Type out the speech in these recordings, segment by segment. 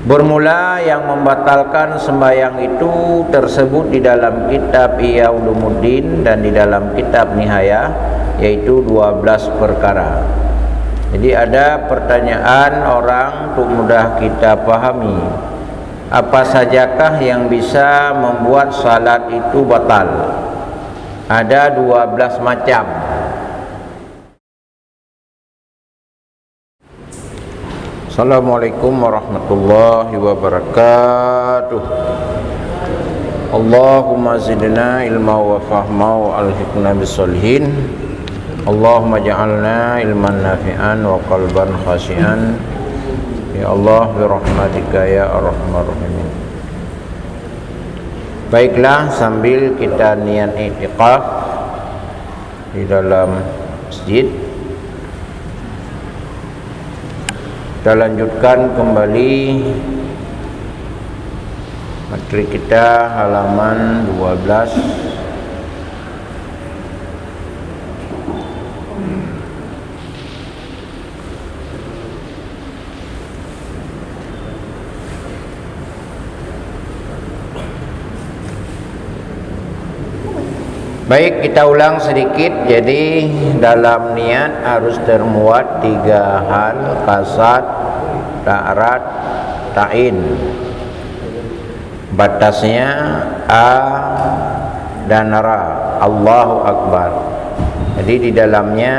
Bermula yang membatalkan sembahyang itu tersebut di dalam kitab Ihya Ulumuddin dan di dalam kitab Nihayah, yaitu 12 perkara. Jadi ada pertanyaan orang untuk mudah kita pahami. Apa sajakah yang bisa membuat salat itu batal? Ada 12 macam. Assalamualaikum warahmatullahi wabarakatuh. Allahumma zidna ilma wa fahma wa alhiqna bisolihin. Allahumma ja'alna ilman nafi'an wa qalban khasyian. Ya Allah birahmatika ya arhamar rahimin. Baiklah, sambil kita niat i'tikaf di dalam masjid, kita lanjutkan kembali materi kita halaman 12. Baik, kita ulang sedikit. Jadi dalam niat harus termuat 3 hal: qasad, ta'rad, ta'in. Batasnya a dan ra, Allahu Akbar. Jadi di dalamnya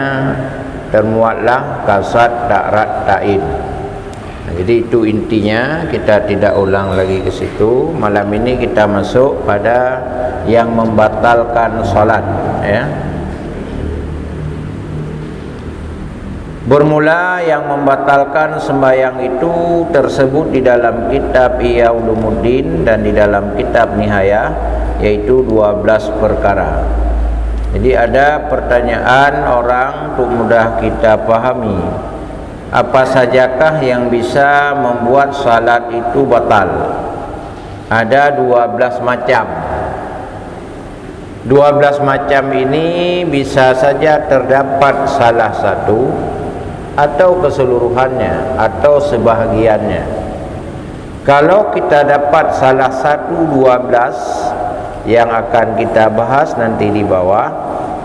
termuatlah qasad, ta'rad, ta'in. Jadi itu intinya, kita tidak ulang lagi ke situ. Malam ini kita masuk pada yang membatalkan salat, ya. Bermula yang membatalkan sembahyang itu tersebut di dalam kitab Ihya Ulumuddin dan di dalam kitab Nihayah, yaitu 12 perkara. Jadi ada pertanyaan orang untuk mudah kita pahami. Apa sajakah yang bisa membuat salat itu batal? Ada 12 macam. 12 macam ini bisa saja terdapat salah satu atau keseluruhannya atau sebahagiannya. Kalau kita dapat salah satu 12 yang akan kita bahas nanti di bawah,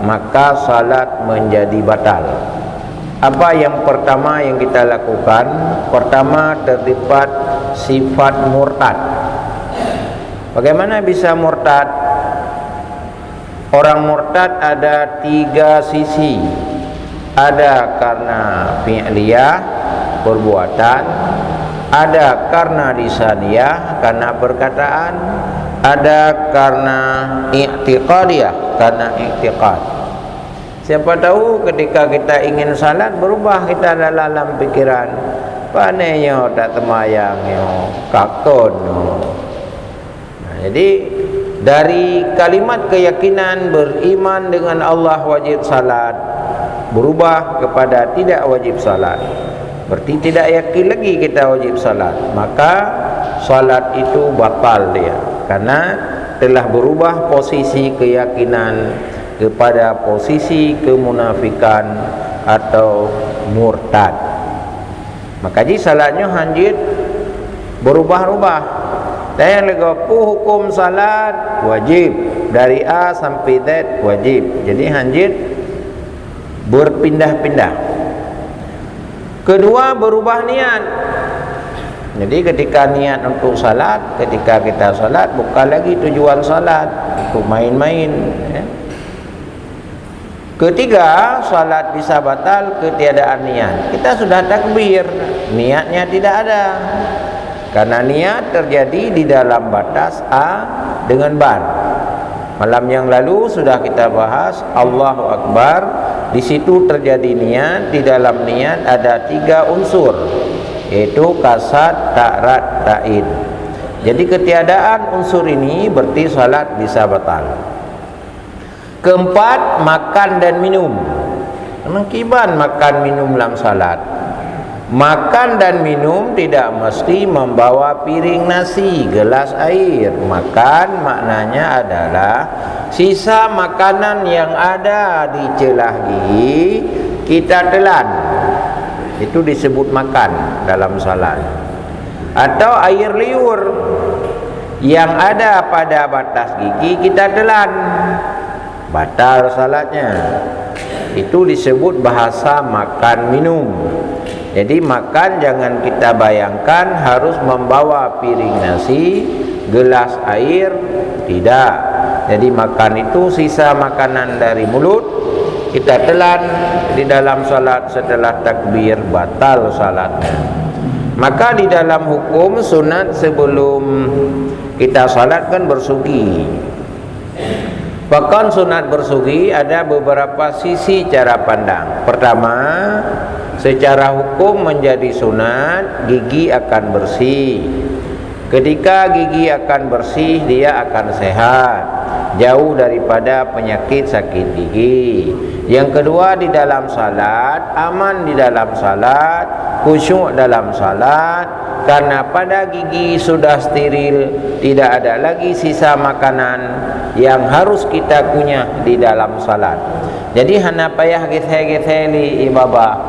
maka salat menjadi batal. Apa yang pertama yang kita lakukan? Pertama, terdapat sifat murtad. Bagaimana bisa murtad? Orang murtad ada 3 sisi. Ada karena fi'liyah, perbuatan. Ada karena lisaniyah, karena perkataan. Ada karena i'tiqadiyah, karena i'tiqad. Siapa tahu ketika kita ingin salat berubah kita dalam pikiran, panenya tak temayang yo, kakton. Nah, jadi dari kalimat keyakinan beriman dengan Allah wajib salat berubah kepada tidak wajib salat. Berarti tidak yakin lagi kita wajib salat, maka salat itu batal dia, karena telah berubah posisi keyakinan kepada posisi kemunafikan atau murtad. Maka jadi salatnya hanjit berubah-ubah. Dan legapu hukum salat wajib dari A sampai Z wajib. Jadi hanjit berpindah-pindah. Kedua, berubah niat. Jadi ketika niat untuk salat, ketika kita salat bukan lagi tujuan salat untuk main-main, ya. Ketiga, salat bisa batal ketiadaan niat. Kita sudah takbir, niatnya tidak ada. Karena niat terjadi di dalam batas A dengan ban. Malam yang lalu sudah kita bahas Allahu Akbar. Di situ terjadi niat. Di dalam niat ada 3 unsur, yaitu qasad, ta'rad, ta'in. Jadi ketiadaan unsur ini berarti salat bisa batal. Keempat, makan dan minum. Mengiban makan minum dalam salat. Makan dan minum tidak mesti membawa piring nasi, gelas air. Makan maknanya adalah sisa makanan yang ada di celah gigi kita telan. Itu disebut makan dalam salat. atau air liur yang ada pada batas gigi kita telan, batal salatnya. Itu disebut bahasa makan minum. Jadi makan jangan kita bayangkan harus membawa piring nasi, gelas air, tidak. Jadi makan itu sisa makanan dari mulut kita telan di dalam salat setelah takbir, batal salatnya. Maka di dalam hukum sunat sebelum kita salat kan bersugi. Bahkan sunat bersugi ada beberapa sisi cara pandang. Pertama, secara hukum menjadi sunat gigi akan bersih. Ketika gigi akan bersih, dia akan sehat, jauh daripada penyakit sakit gigi. Yang kedua, di dalam salat, aman di dalam salat, khusyuk dalam salat, karena pada gigi sudah steril, tidak ada lagi sisa makanan yang harus kita kunyah di dalam salat. Jadi hana payah gethe-gethe li ibabah.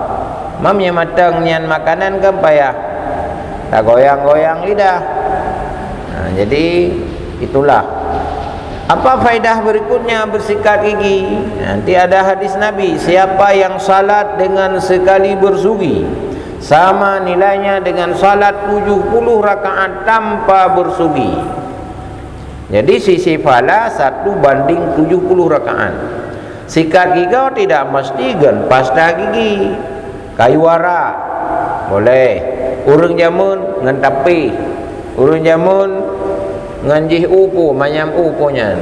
Mamnya matang nian makanan kan payah, tak goyang-goyang lidah. Nah, jadi itulah. Apa faedah berikutnya bersikat gigi? Nanti ada hadis Nabi, siapa yang salat dengan sekali bersugi sama nilainya dengan salat 70 rakaat tanpa bersugi. Jadi sisi pahala 1:70 rakaat. Sikat gigi tidak mesti gan pasta gigi, kayu arak boleh, urang jamun ngan tapi, urang jamun nganjih upu manyam upunya.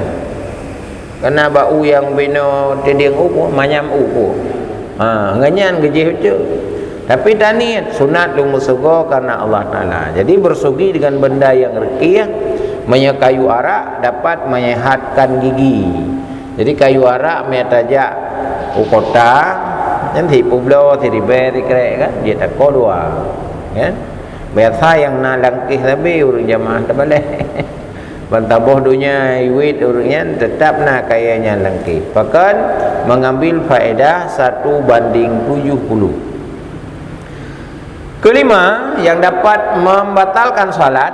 Kena bau yang bino teding upu manyam upu. Nganyan gejih tu. Tapi taniat sunat lu musugo karena Allah Taala. Jadi bersugi dengan benda yang rekih, kayu arak dapat menyehatkan gigi. Jadi kayu arak metajak ukota, nanti publo tiribe tikrek kan dia tak kodua. Kan? Biasa yang nalangkih tapi urang jamaah tak boleh. Bantaboh dunia iwit urangnya tetap nak kayanya langkih. Bahkan mengambil faedah 1:70. Kelima yang dapat membatalkan salat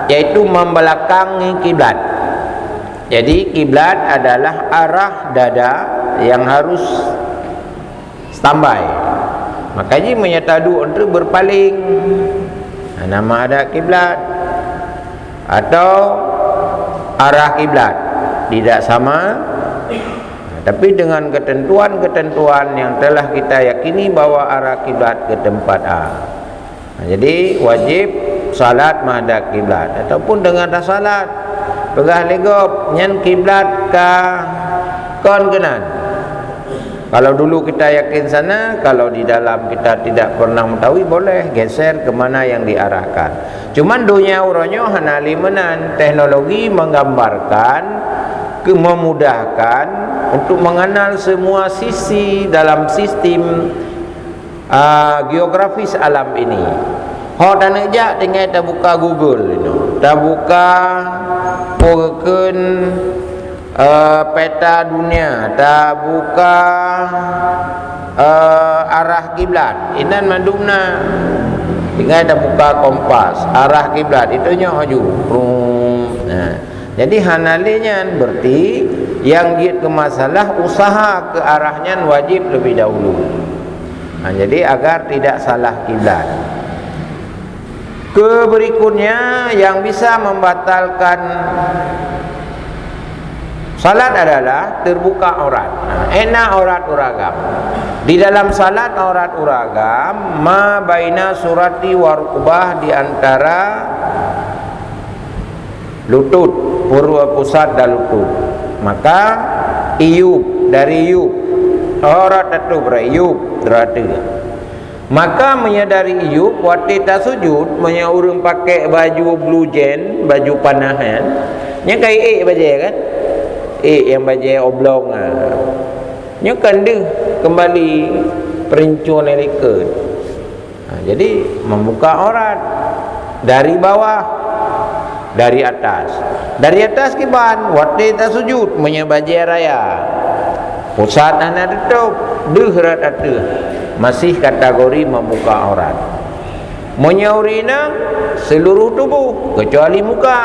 yaitu membelakangi kiblat. Jadi kiblat adalah arah dada yang harus standby. Makanya menyatadu untuk berpaling. Nama ada kiblat atau arah kiblat tidak sama, tapi dengan ketentuan-ketentuan yang telah kita yakini bahwa arah kiblat ke tempat A. Jadi wajib salat menghadap kiblat ataupun dengan tak salat pegah legop nyen kiblat ka kon kenan. Kalau dulu kita yakin sana, kalau di dalam kita tidak pernah mengetahui, boleh geser ke mana yang diarahkan. Cuman dunia uronyo hanali menan, teknologi menggambarkan, memudahkan untuk mengenal semua sisi dalam sistem geografis alam ini. Ho dan aja tinggal kita buka Google ini. Kita buka pokokn peta dunia, kita buka arah kiblat. Inan mandumna. Tinggal kita buka kompas, arah kiblat itu nya maju. Nah, jadi hanalinya berarti yang dia ke masalah usaha ke arahnya wajib lebih dahulu. Nah, jadi agar tidak salah kiblat. Berikutnya yang bisa membatalkan salat adalah terbuka aurat. Enak aurat uragam. Di dalam salat aurat uragam ma baina surati wa rukbah, di antara lutut, purwa pusat dan lutut. Maka iub, dari iub aurat itu berayub berarti. Maka menyadari iub waktu tak sujud, orang pakai baju blue jean, baju panahan, nya kai baju kan, yang baju oblong nya kandu kembali perincun eliket. Jadi membuka aurat dari bawah, dari atas kiban waktu tak sujud, menyebaje raya pusat anak tutup deh rat atuh, masih kategori membuka aurat. menyaurina seluruh tubuh kecuali muka.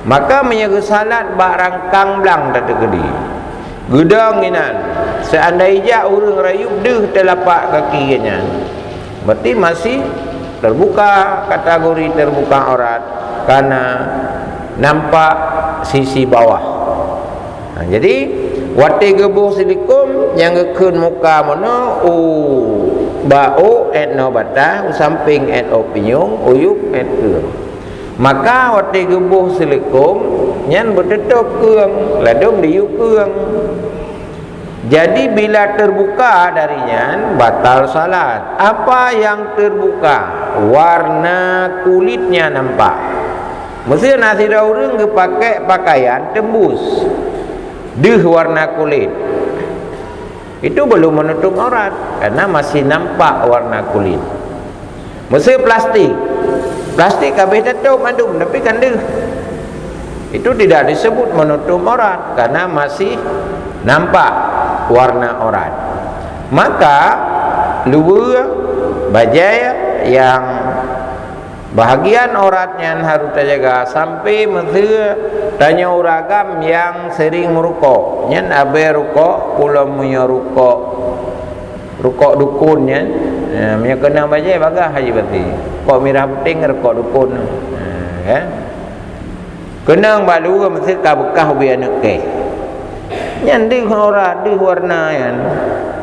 Maka menyaga salat barang kang blang tak tergedi gedang inan seandainya orang rayup deh telapak kakinya, berarti masih terbuka, kategori terbuka aurat karena nampak sisi bawah. Jadi wate gebuh silikum yang gekun muka mana bau etno batah samping et opinyung uyuk et ke. Maka wate gebuh silikum nyan bertutup keung ladung diuk keung. Jadi bila terbuka darinya batal salat. Apa yang terbuka? Warna kulitnya nampak. Mesti nasi daurung ke pakai pakaian tembus deh warna kulit. Itu belum menutup aurat karena masih nampak warna kulit. Mesti plastik. Plastik kabeh tutup mandum tapi kan deh. Itu tidak disebut menutup aurat karena masih nampak warna aurat. Maka luar bajai yang bahagian auratnya harus terjaga sampai mesti tanya uragam yang sering merukuk. Nyen abe rukuk kula punya rukuk dukunnya. Punya kena bajai bagah haji berarti. Kok mirah penting rukuk dukun. Kan? Kenang balu mesti ka bekah bi anak ke. Nyen di aurat di warna yan.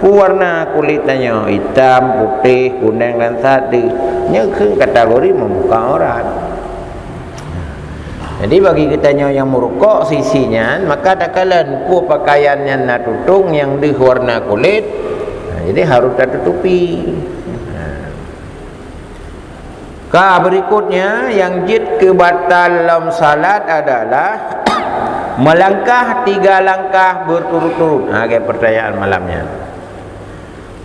Warna kulitnya hitam, putih, kuning dan satu. Nya kategori membuka aurat. Jadi bagi kitanya yang merukuk sisinya, maka tak kala ku pakaiannya nak tutung yang di warna kulit. Jadi harus tertutupi. Berikutnya yang jid kebatal dalam salat adalah melangkah 3 langkah berturut-turut. Kayak pertanyaan malamnya.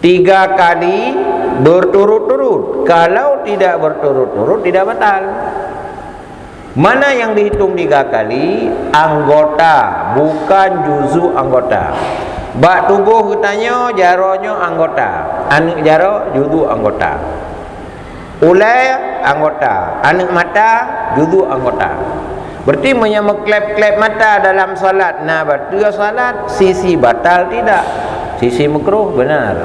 3 kali berturut-turut. Kalau tidak berturut-turut tidak batal. Mana yang dihitung 3 kali? Anggota, bukan juzu anggota. Bak tubuh katanya jaronya anggota. Anak jaro juzu anggota. Ulai anggota, anak mata juzu anggota. Berarti menyama klep-klep mata dalam salat. Nah, batal salat, sisi batal tidak. Sisi makruh benar.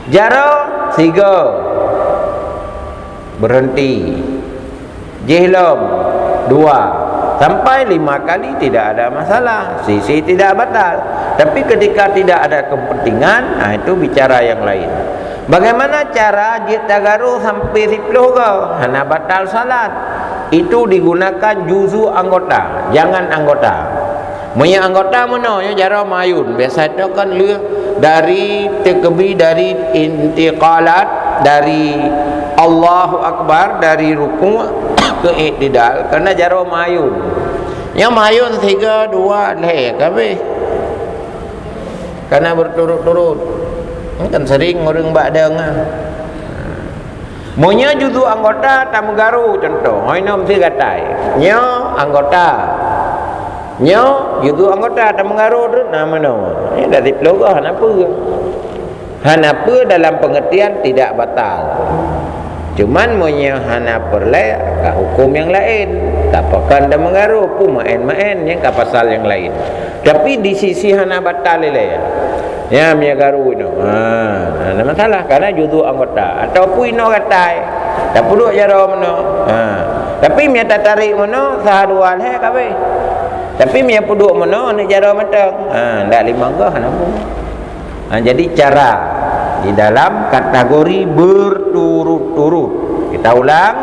Jaro 3 berhenti. Jihlam 2 sampai 5 kali tidak ada masalah. Sisi tidak batal. Tapi ketika tidak ada kepentingan, nah itu bicara yang lain. Bagaimana cara jid tagaru sampai 10 ke? Hana batal salat. Itu digunakan juzu anggota, jangan anggota. Punya anggota mana? Ya jara mayun. Biasa itu kan lihat dari tekbir, dari intiqalat, dari Allahu Akbar, dari ruku' ke i'tidal. Karena jara mayun. Yang mayun 3, 2 leh kabeh. Karena berturut-turut. Kan sering orang badang. Monya juzu anggota tamugaru contoh. Hoina mesti gatai. Nyo anggota. Nyo juzu anggota tamugaru tu nama no. Ini dari pelogah apa? Hanapa dalam pengertian tidak batal. Cuman monya hana perle ka hukum yang lain. Tak pakan tamugaru pun main-main yang ka pasal yang lain. Tapi di sisi hana batal le ya mia garu itu. Ada masalah karena juzu anggota ataupun ino katai. Tak perlu jara mano. Tapi mia tarik mano sahaduan he kabeh. Tapi mia puduk mano ni jara matang. Ndak 5 gah napa. Jadi cara di dalam kategori berturut-turut. Kita ulang.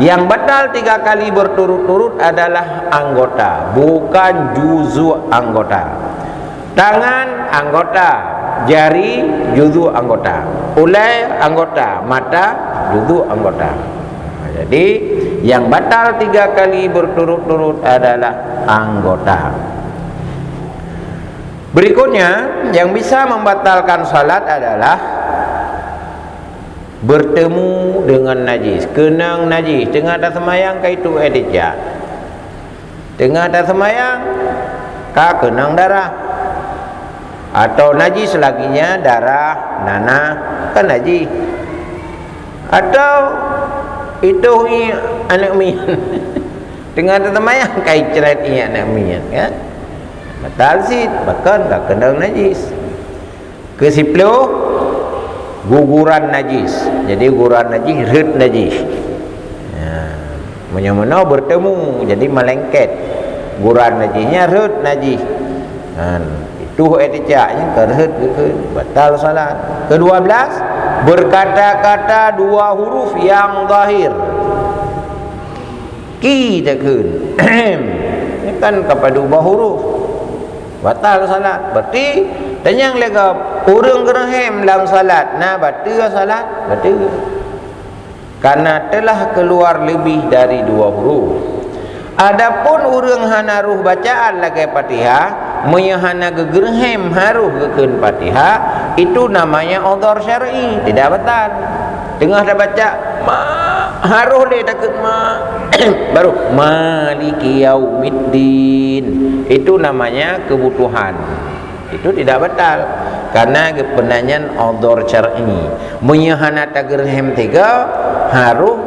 Yang batal 3 kali berturut-turut adalah anggota, bukan juzu anggota. Tangan anggota, jari juzu anggota, ulai anggota, mata juzu anggota. Jadi yang batal 3 kali berturut-turut adalah anggota. Berikutnya yang bisa membatalkan salat adalah bertemu dengan najis, kenang najis tengah ada semayang kaitu edijat. Tengah ada semayang ka kenang darah. Atau najis laginya darah, nanah kan najis. Atau itu anak mian dengan temayang kai cerai anak mian kan, batal sih, bahkan tak kena najis. Ke-10 guguran najis. Jadi guguran najis, red najis. Mana-mana bertemu jadi melengket. Guguran najisnya red najis. Itu etikanya kerhet ke batal salat. Ke-12 berkata-kata 2 huruf yang zahir. Ki takun. Ini kan kepada 2 huruf. Batal salat. Berarti tanyang lega urang gerhem dalam salat. Nah, batal salat, batal. Karena telah keluar lebih dari 2 huruf. Adapun urang hanaruh bacaan lagi Fatihah, menyahana gegerhem haruh gekeun Fatihah, itu namanya udhur syar'i, tidak batal. Tengah dah baca ma haruh dia takut ma baru maliki yaumiddin, itu namanya kebutuhan. Itu tidak batal karena kepenanyan udhur syar'i. Menyahana tagerhem 3 haruh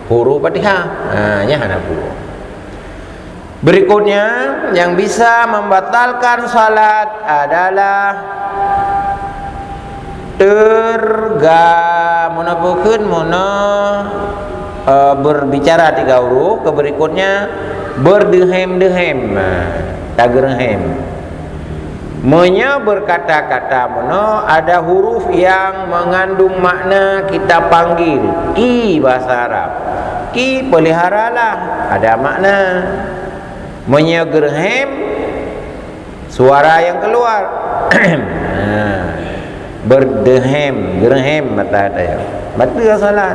huruf Fatihah. Nya hana puluh. Berikutnya yang bisa membatalkan salat adalah berbicara 3 huruf. Berikutnya berdehem-dehem, tagerhem. Berkata-kata ada huruf yang mengandung makna kita panggil. Ki bahasa Arab. Ki peliharalah, ada makna. Gerhem suara yang keluar. Berdehem, gerhem mata ada. Batal salat.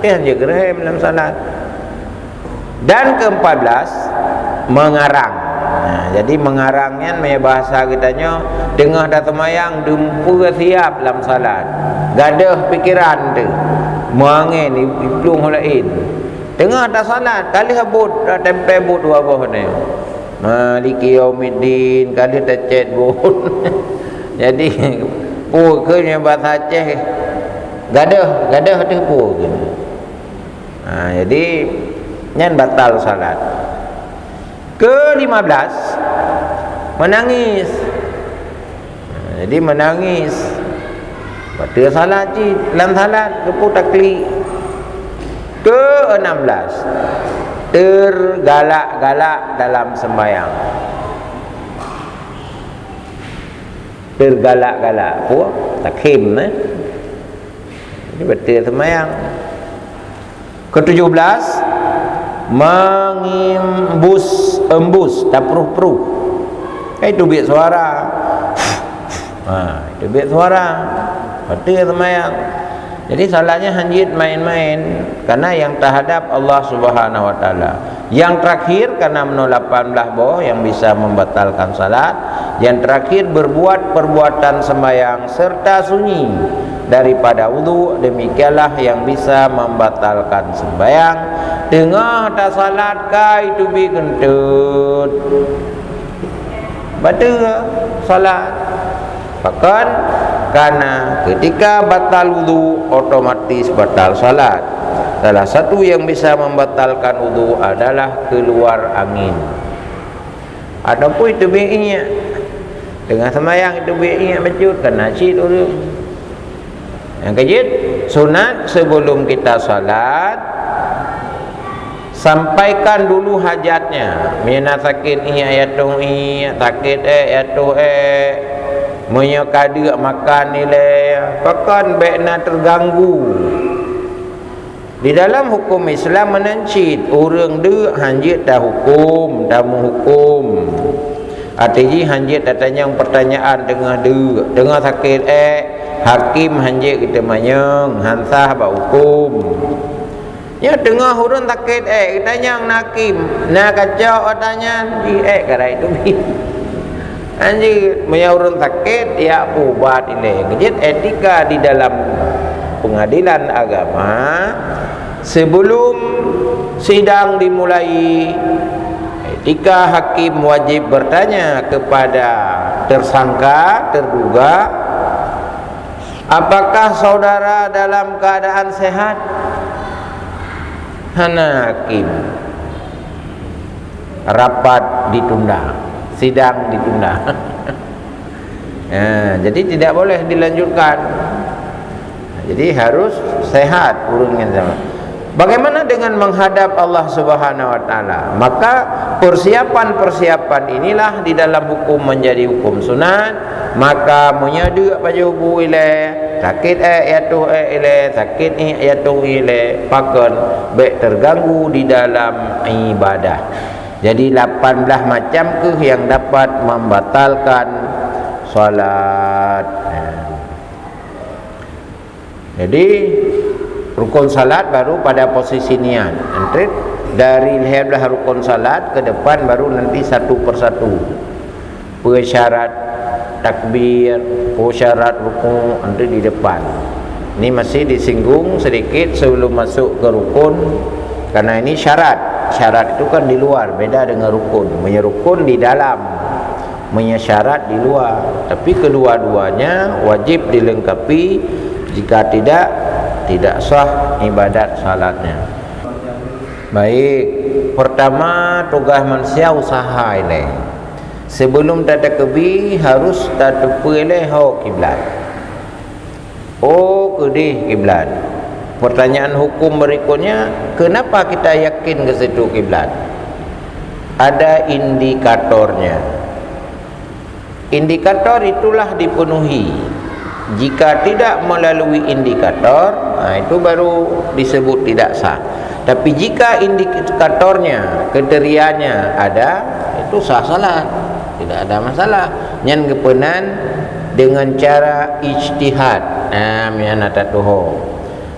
Hanya gerhem dalam salat. Dan ke-14 mengarang. Jadi mengarangnya bahasa kitanya tengah dah temayang dempu siap dalam salat. Gadah pikiran tu. Mangin iplung lain. Tengah dah salat, kali habut dah tempel but 2 bawah ni. Maliki yaumiddin, kali dah chat but. Jadi ke bahasa Aceh gadah tu pu. Jadi nyan batal salat. Ke-15 menangis. Jadi menangis. Batal salat cik, dalam salat kepu takli. Ke-16 tergalak-galak dalam sembahyang. Tergalak-galak apa? Takhim Ini betul sembahyang. Ke-17 embus tapruh-pruh. Itu biak suara. Itu biak suara. Betul sembahyang. Jadi salahnya hanjit main-main karena yang terhadap Allah Subhanahu wa taala. Yang terakhir karena menolak 18 bawah yang bisa membatalkan salat. Yang terakhir berbuat perbuatan sembahyang serta sunyi daripada wudu, demikianlah yang bisa membatalkan sembahyang. Tengah tak salat ka itu bi kentut. Batal salat. Bahkan karena ketika batal wudu otomatis batal salat. Salah satu yang bisa membatalkan wudu adalah keluar angin. Adapun itu biaknya tengah sembahyang itu biaknya bacut kena cid urang. Yang kejit sunat sebelum kita salat sampaikan dulu hajatnya. Mina sakit ayat tu sakit ayat tu Monya kada makan nilai pakan bekna terganggu. Di dalam hukum Islam menancit orang de hanjit dah hukum, dah menghukum. Artinya hanjit datanya pertanyaan tengah de, tengah sakit hakim hanjit kita manyang hansah ba hukum. Ya tengah orang sakit kita nyang hakim, nak kacau tanya di kadai itu bi. Anjir menyauran sakit ya ubat ini. Jadi etika di dalam pengadilan agama sebelum sidang dimulai, etika hakim wajib bertanya kepada tersangka, terduga, Apakah saudara dalam keadaan sehat? Hakim rapat ditunda, sidang ditunda. Jadi tidak boleh dilanjutkan. Jadi harus sehat urungnya sama. Bagaimana dengan menghadap Allah Subhanahu wa taala? Maka persiapan-persiapan inilah di dalam hukum menjadi hukum sunat. Maka menyadu baju bu ile sakit yaitu ile sakit yaitu ile pakon baik terganggu di dalam ibadah. Jadi 18 macam ke yang dapat membatalkan salat. Jadi rukun salat baru pada posisi niat. Nanti dari leherlah rukun salat ke depan baru nanti satu persatu. Persyarat takbir, persyarat rukun nanti di depan. Ini masih disinggung sedikit sebelum masuk ke rukun, karena ini syarat. Syarat itu kan di luar, beda dengan rukun. Menyerukun di dalam, menyasyarat di luar. Tapi kedua-duanya wajib dilengkapi. Jika tidak sah ibadat salatnya. Baik, pertama tugas manusia usaha ini. Sebelum tatakebi harus tatepeleh kiblat. Kedih kiblat. Pertanyaan hukum berikutnya, kenapa kita yakin ke situ kiblat? Ada indikatornya. Indikator itulah dipenuhi. Jika tidak melalui indikator, itu baru disebut tidak sah. Tapi jika indikatornya, kriterianya ada, itu sah salat, tidak ada masalah. Yang kepenan dengan cara ijtihad.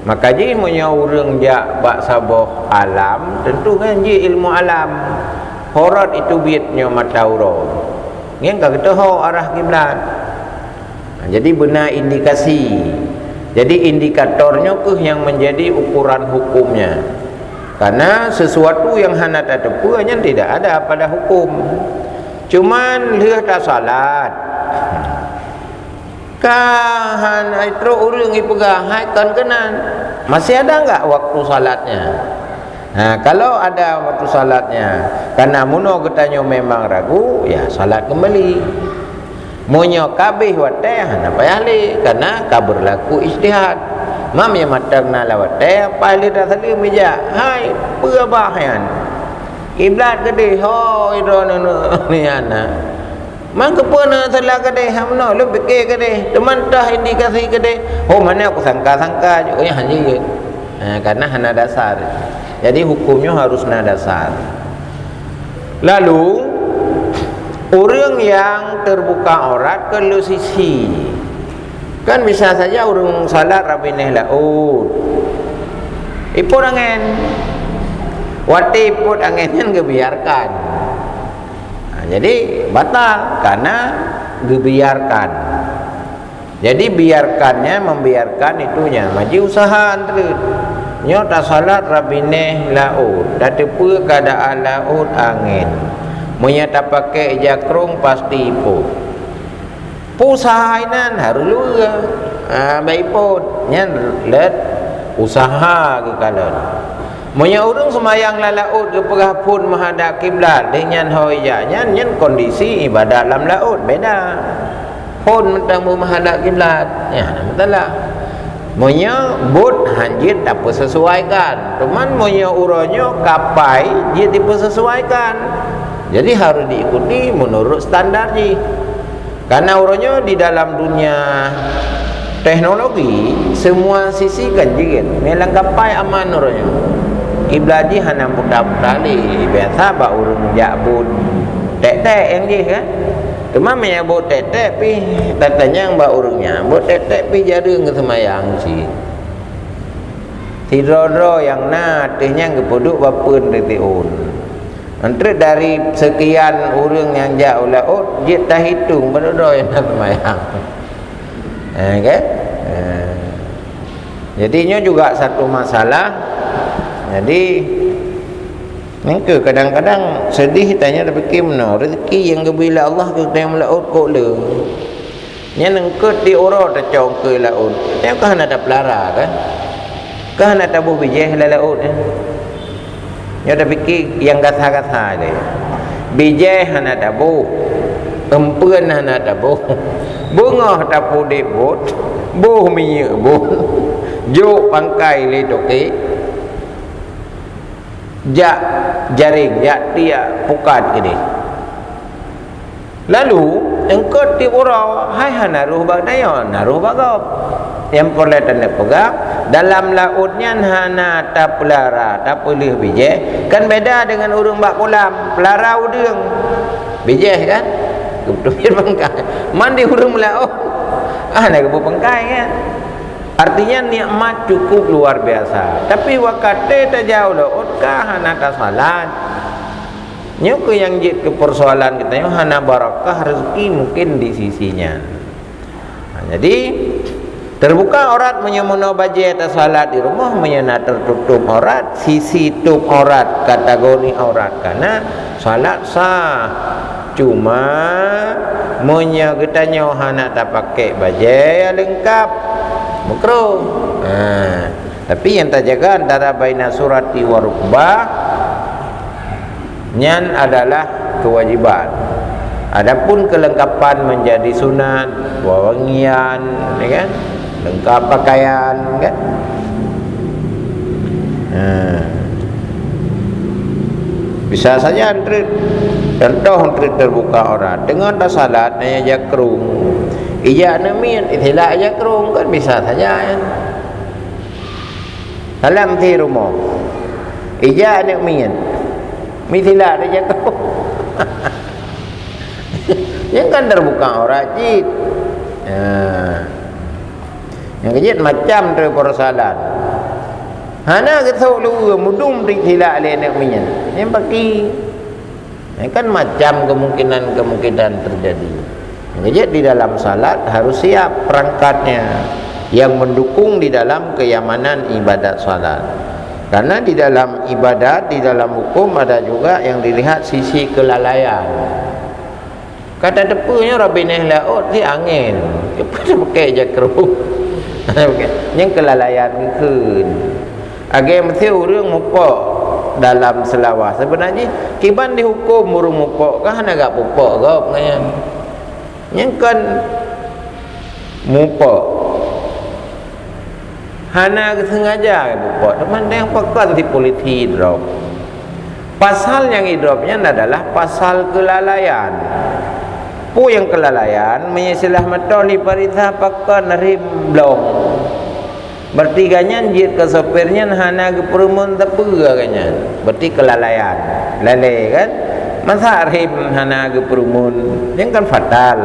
Maka ji punya urang jak bak saboh alam, tentu kan ji ilmu alam. Horat itu biatnya mata urang. Ngen kata arah kiblat. Jadi benar indikasi. Jadi indikatornya ke yang menjadi ukuran hukumnya. Karena sesuatu yang hana tak tepunya tidak ada pada hukum. Cuman lihat tak salat. Kahan itu urang ipegah kan kenan. Masih ada enggak waktu salatnya? Kalau ada waktu salatnya, karena muno katanya memang ragu, ya salat kembali. Monyo kabeh wate hana payah li karena kabur laku ijtihad. Mam ya matang na lawate pali dah tadi meja. Hai perubahan. Kiblat gede ho irono ni ana. Mang kepona salah gede hamno lu fikir gede. Teman tah indikasi gede. Oh mana aku sangka-sangka juga hanya karena hana dasar. Jadi hukumnya harus na dasar. Lalu orang yang terbuka aurat ke sisi, kan bisa saja orang salat rabineh laut iput angin wati iput angin yang kebiarkan. Jadi batal karena kebiarkan. Jadi biarkannya membiarkan itunya maji usaha antri nyota salat rabineh laut datepu keadaan laut angin menyata pakai jakrung pasti iput. Pusahainan harus juga. Baik iput nyan let usaha ke kalan. Monya urang semayang laut ke perapun menghadap kiblat dengan hoyanya nyan kondisi ibadah dalam laut beda. Pun mentang menghadap kiblat. Ya, betul lah. Monya bot hanjit tak sesuaikan. Teman monya uronyo kapai dia tipe sesuaikan. Jadi harus diikuti menurut standarnya. Karena orangnya di dalam dunia teknologi semua sisi kan juga melengkapi aman orangnya. Iblaji hana mudah-mudah li biasa ba urang jabut tek-tek yang je kan. Cuma menyebut tek-tek pi tatanya yang ba urangnya. Bot tek-tek pi jareung ke semayang si. Tidro yang na tehnya ngepuduk bapeun retiun. Antara dari sekian orang yang jauh laut, dia tak hitung berdoa yang nak semayang. Okay? Jadinya juga satu masalah. Jadi, kadang-kadang sedih tanya rezeki mana? Rezeki yang bila Allah kita yang laut kok le. nya nengkut di oro ta cong ke laut nya kah nak pelara kan kah nak tabuh bijih la laut nya dah fikir yang kata-kata dia bijih hana tabuh empeun hana tabuh bunga tapu di bot buh minyak buh jo pangkai le toke jak jaring jak dia pukat gini lalu engkau ti ora hai hanaruh bagdayon naruh bagop yang boleh tanda pegang dalam lautnya hana ta pelara ta pelih bijih kan beda dengan urang bak kolam pelara udang bijih kan kebetul pangkai mandi urang laut nak ke pangkai kan artinya nikmat cukup luar biasa tapi wakate ta jauh laut kah hana ta salat nyok yang jid ke persoalan kita yo hana barakah rezeki mungkin di sisinya. Jadi terbuka aurat menyemono baje atas salat di rumah menyana tertutup aurat sisi tutup aurat kategori aurat karena salat sah cuma monya getanya hana tak pakai baje lengkap makruh. Tapi yang terjaga antara baina surati wa rukbah nyan adalah kewajiban. Adapun kelengkapan menjadi sunat, wangian, ya kan? Lengkap pakaian, kan? Bisa saja antri contoh antri terbuka orang dengan tasalat naya jakrung. Ija namin itilah jakrung kan bisa saja kan. Dalam ti rumah. Ija namin mitilah dia kau yang kan terbuka orang jid yang kejit macam tu persoalan hana ketau lu mudum dikila le nak minyan yang bagi kan macam kemungkinan terjadi yang kejit di dalam salat harus siap perangkatnya yang mendukung di dalam kenyamanan ibadat salat. Karena di dalam ibadat, di dalam hukum ada juga yang dilihat sisi kelalaian. Kata tepunya Rabbinah laut si angin. Kita pakai jakrung. Yang kelalaian keun. Agak mesti urang mupok dalam selawah. Sebenarnya kiban dihukum urang mupok kah nak pupok gop ngaya. Yang kan mupok hana sengaja buat teman yang pakar di politi drop pasal yang hidupnya adalah pasal kelalaian pu yang kelalaian menyesilah metoli parita pakar narim blong bertiganya jid ke sopirnya hana ke perumun tepega kanya berarti kelalaian lalai kan masa rim hana ke perumun yang kan fatal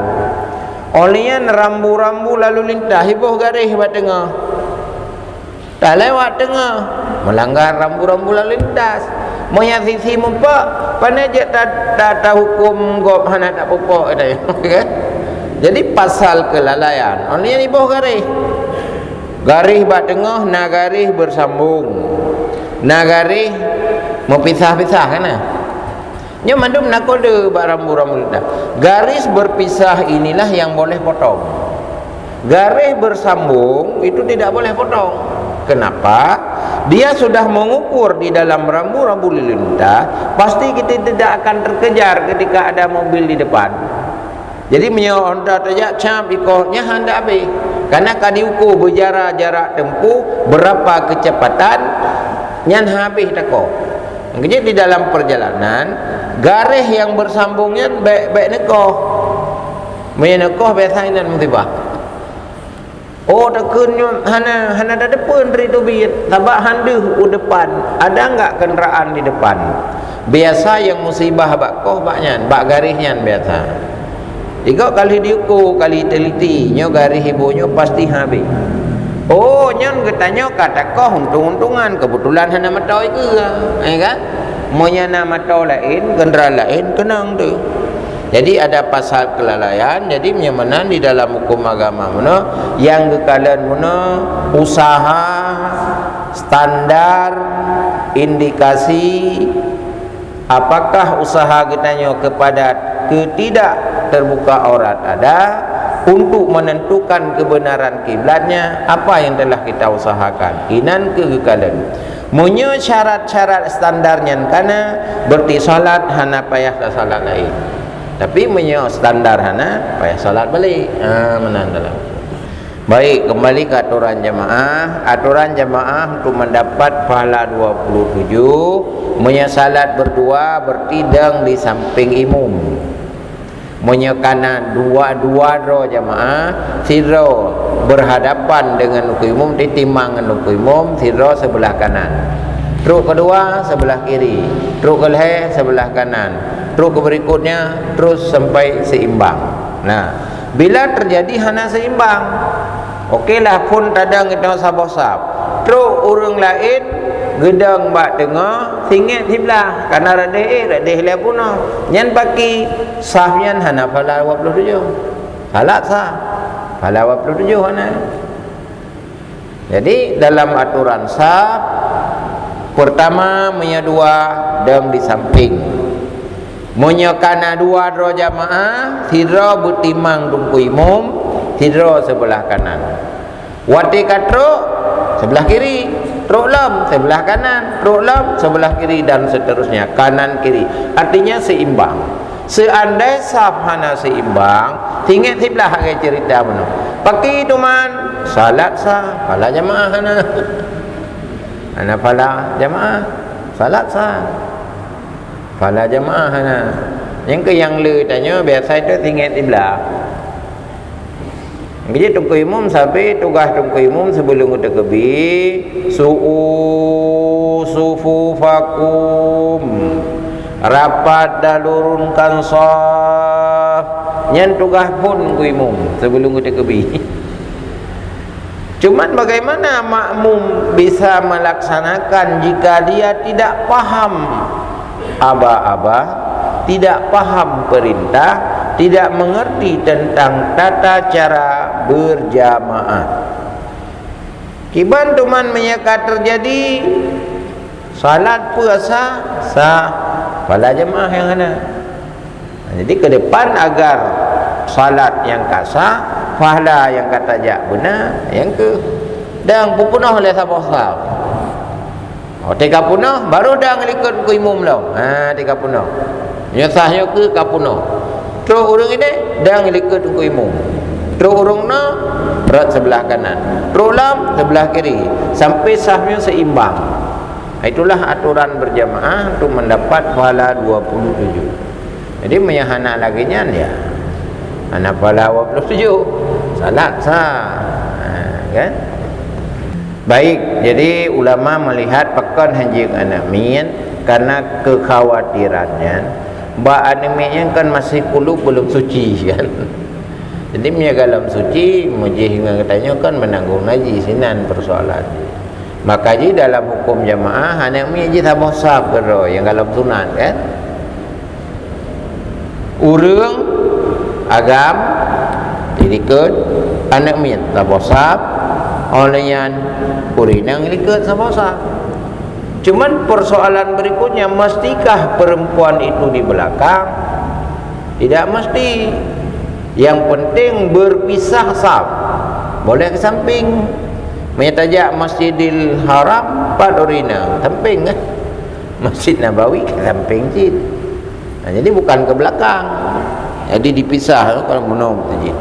olian rambu-rambu lalu lintas hibuh garis buat tengah tak lewat tengah melanggar rambu-rambu lalu lintas moya sisi mumpak pandai je tak hukum gop hana tak pupok ada kan jadi pasal kelalaian only ni boh garis bat tengah na garis bersambung na garis mau pisah-pisah kan nya mandum nak kode bak rambu-rambu lintas garis berpisah inilah yang boleh potong garis bersambung itu tidak boleh potong. Kenapa? Dia sudah mengukur di dalam rambu-rambu lalu lintas, pasti kita tidak akan terkejar ketika ada mobil di depan. Jadi Honda tajak cam ikutnya hendak habis. Karena kan diukur berjarak tempuh berapa kecepatan nyan habis tako. Jadi di dalam perjalanan garis yang bersambungnya baik-baik nekoh. Menekoh biasanya mutibah. Oh takun hana dah depan dari tu biat tabak handuh u depan ada enggak kenderaan di depan biasa yang musibah bak koh baknya bak garisnya biasa 3 kali diukur kali teliti nyo garis ibunya pasti habis oh nyon katanya kata koh untung-untungan kebetulan hana matau ke kan monya na matau lain kenderaan lain kenang tu. Jadi ada pasal kelalaian. Jadi menyamanan di dalam hukum agama mana yang kekalan mana usaha standar indikasi apakah usaha kitanya kepada ketidak terbuka aurat ada untuk menentukan kebenaran kiblatnya, apa yang telah kita usahakan, kinan ke kalan. Munyo syarat-syarat standarnya karena berarti salat hana payah salat lain. Tapi munyo standar hana payah salat balik. Menandalah. Baik, kembali ke aturan jamaah. Aturan jamaah untuk mendapat pahala 27, munyo salat berdua bertidang di samping imam. Menyekana dua ro jamaah, siro berhadapan dengan umum, ditimang dengan umum, siro sebelah kanan, truk kedua sebelah kiri, truk kelih sebelah kanan, truk berikutnya terus sampai seimbang. Nah, bila terjadi hana seimbang, okeylah pun tadang kita sab-sab, truk orang lain gedang bak tengah singit sebelah karena radeh le punah nyan baki sahyan hana pala 27 salat sah pala 27 hana. Jadi dalam aturan sah, pertama menyedua dang di samping, menyekana dua ro jamaah, tidra bertimang dungku imam, tidra sebelah kanan, wati katro sebelah kiri, truk lam sebelah kanan, truk lam sebelah kiri, dan seterusnya, kanan kiri. Artinya seimbang. Seandai saf hana seimbang, tinggal sebelah hari cerita mana. Pakai itu man salat sah, pala jamaah hana. Hana pala jamaah, salat sah. Pala jamaah hana. Yang ke yang le tanya biasa itu tinggal sebelah. Jadi tungku imam sampai tugas tungku imam sebelum kita kebi sufufakum, rapat dalurunkan saf, nyan tugas pun tungku imam sebelum kita kebi. Cuman bagaimana makmum bisa melaksanakan jika dia tidak paham aba-aba, tidak paham perintah, tidak mengerti tentang tata cara berjamaah. Kiban tuman menyeka terjadi salat puasa sah pada jamaah yang ada. Jadi ke depan agar salat yang kasah, pahala yang kata jak benar, yang ke dang pupunah oleh sabah-sabah. Oh, tiga punah baru dang ikut ku imam lau. Tiga punah. Nyasahnya ke kapunah. Terus orang ini dang ikut ku imam. Terus orang na berat sebelah kanan, terus lam sebelah kiri, sampai sahnya seimbang. Itulah aturan berjamaah untuk mendapat pahala 27. Jadi menyahana lagi nya ya. Ana pahala 27. Salat sah. Kan? Baik, jadi ulama melihat pekan hanjing anak min karena kekhawatirannya mbak aneminya kan masih kulub belum suci kan. Jadi punya dalam suci mujih dengan katanya kan menanggung haji sinan persoalan. Maka ji dalam hukum jamaah anak mi ji tambah sab gero yang dalam sunat kan. Urang agam dirikut anak mi tambah sab olehan kurinang dirikut tambah sab. Cuman persoalan berikutnya, mestikah perempuan itu di belakang? Tidak mesti. Yang penting berpisah saf. Boleh ke samping. Menyataja Masjidil Haram padorina samping kan. Masjid Nabawi ke samping sih. Nah, jadi bukan ke belakang. Jadi dipisah kalau menom tadi.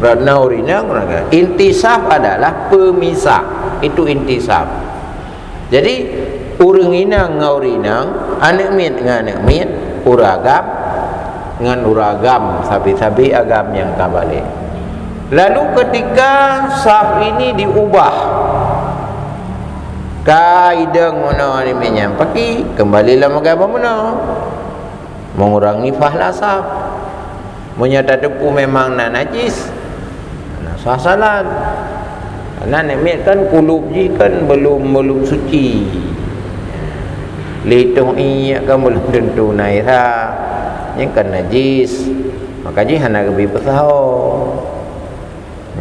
Berarti urina intisab adalah pemisah. Itu intisab. Jadi urang inang ngaurinang, anak mit dengan anak mit, uragam dengan uragam, sabi-sabi agam yang kabalik. Lalu ketika saf ini diubah, kaidang mana ni menyam pagi kembalilah agama mana, mengurangi fahla saf, menyata tepu memang nak najis, nak sah salat. Karena nikmat kan kulub ji kan belum suci. Litung iya kan belum tentu naira. Yang kan najis. Maka ji hana lebih bertahu.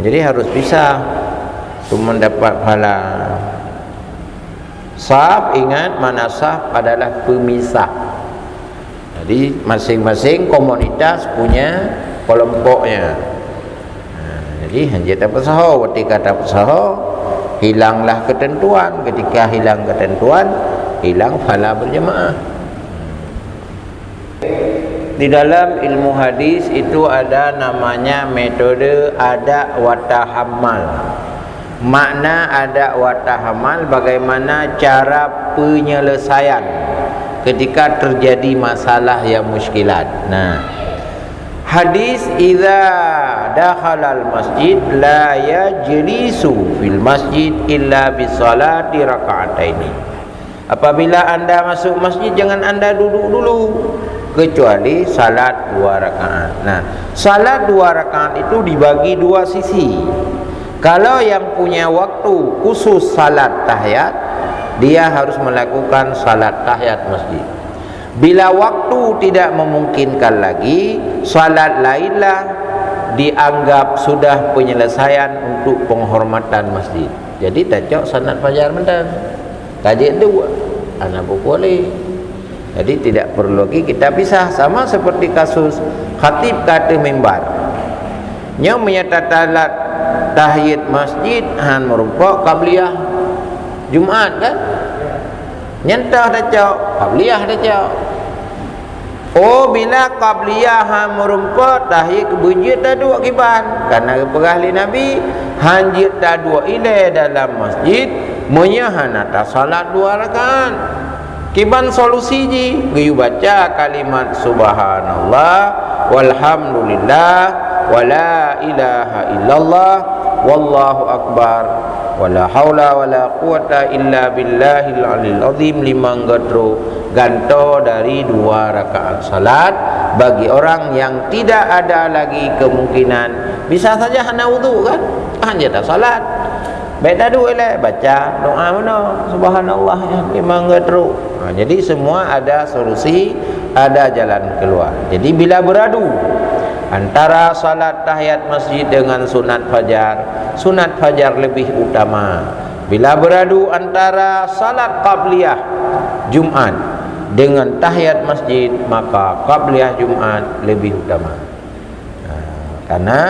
Jadi harus bisa untuk mendapat pahala. Saf, ingat mana saf adalah pemisah. Jadi masing-masing komunitas punya kelompoknya. Jadi hanya tak pesaho, ketika tak pesaho hilanglah ketentuan. Ketika hilang ketentuan, hilang pahala berjemaah. Di dalam ilmu hadis itu ada namanya metode ada wa tahammal. Makna ada wa tahammal, bagaimana cara penyelesaian ketika terjadi masalah yang muskilat. Nah, hadis idza dakhalal masjid la yajlisu fil masjid illa bi salati raka'ataini. Apabila anda masuk masjid, jangan anda duduk dulu kecuali salat 2 rakaat. Nah, salat 2 rakaat itu dibagi 2 sisi. Kalau yang punya waktu khusus salat tahiyat, dia harus melakukan salat tahiyat masjid. Bila waktu tidak memungkinkan lagi, salat lainlah dianggap sudah penyelesaian untuk penghormatan masjid. Jadi tak cok salat fajar mendan. Kaji dua, anak boleh. Jadi tidak perlu lagi kita pisah. Sama seperti kasus khatib kata mimbar, nya menyatakan tahiyat masjid han merupakan qabliyah Jumaat kan, nyentah dah cok qabliyah dah cok. Oh, bila qabliyah han merupakan tahiyat kebujit dah dua kiban, karena perahli Nabi hanjit dah dua ile dalam masjid menyahanata salat 2 rakaat. Kiban solusi ji gayu baca kalimat subhanallah walhamdulillah wala ilaha illallah wallahu akbar wala haula wala quwata illa billahil alil azim, 5 gadro ganto dari 2 rakaat salat bagi orang yang tidak ada lagi kemungkinan. Bisa saja hanya wudu kan, hanya tak salat beda dua le baca doa mana subhanallah ya 5 gadro. Jadi semua ada solusi, ada jalan keluar. Jadi bila beradu antara salat tahiyat masjid dengan sunat fajar lebih utama. Bila beradu antara salat qabliyah Jumat dengan tahiyat masjid, maka qabliyah Jumat lebih utama. Karena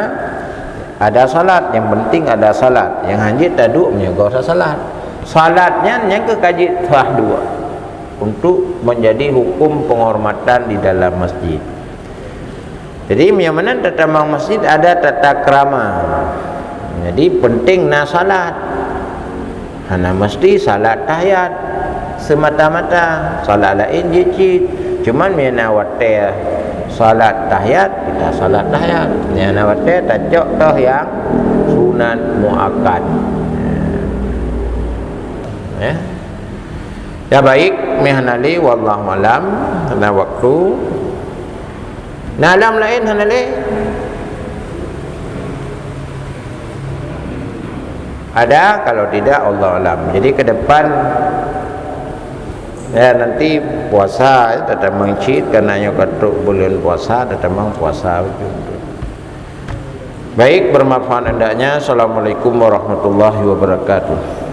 ada salat, yang penting ada salat. Yang hanjit taduk menjaga salat. Salatnya yang kekaji sah 2 untuk menjadi hukum penghormatan di dalam masjid. Jadi yang mana tatamang masjid ada tata krama. Jadi penting na salat. Hana mesti salat tahiyat semata-mata, salat lain jicit. Cuman mina wate salat tahiyat, kita salat tahiyat. Mina wate tajok toh yang sunat muakkad. Ya. Ya baik, mihanali wallahu alam, karena waktu. Nah, alam lain hanale ada, kalau tidak Allah alam. Jadi ke depan ya nanti puasa ya, tetap mengcit karena katuk bulan puasa tetap puasa begitu. Baik, bermanfaat hendaknya. Assalamualaikum warahmatullahi wabarakatuh.